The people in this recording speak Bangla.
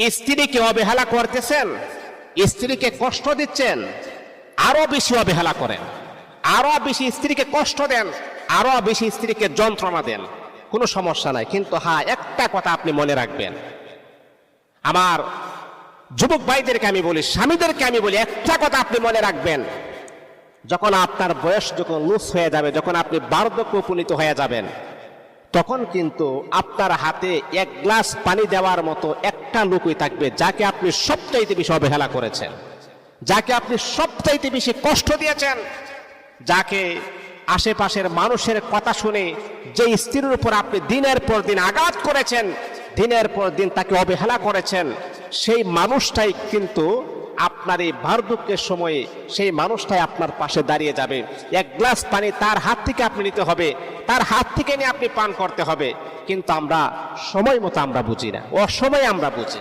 স্ত্রীকে অবহেলা করতেছেন, স্ত্রীকে কষ্ট দিচ্ছেন, আরো বেশি অবহেলা করেন, আরো বেশি স্ত্রীকে কষ্ট দেন, আরো বেশি স্ত্রীকে যন্ত্রণা দেন, কোনো সমস্যা নাই। কিন্তু হ্যাঁ, একটা কথা আপনি মনে রাখবেন, আমার যুবক ভাইদেরকে আমি বলি, স্বামীদেরকে আমি বলি, একটা কথা আপনি মনে রাখবেন, যখন আপনার বয়স যখন লুজ হয়ে যাবে, যখন আপনি বার্ধক্য উপনীত হয়ে যাবেন, তখন কিন্তু আপনার হাতে এক গ্লাস পানি দেওয়ার মতো একটা লোকই থাকবে, যাকে আপনি সবচাইতে বেশি অবহেলা করেছেন, যাকে আপনি সবচাইতে বেশি কষ্ট দিয়েছেন, যাকে আশেপাশের মানুষের কথা শুনে যে স্ত্রীর উপর আপনি দিনের পর দিন আঘাত করেছেন, দিনের পর দিন তাকে অবহেলা করেছেন, সেই মানুষটাই কিন্তু আপনার এই বার্ধক্যের সময়ে সেই মানুষটাই আপনার পাশে দাঁড়িয়ে যাবে। এক গ্লাস পানি তার হাত থেকে আপনি নিতে হবে, তার হাত থেকে নিয়ে আপনি পান করতে হবে। কিন্তু আমরা সময় মতো আমরা বুঝি না, অসময়ে আমরা বুঝি।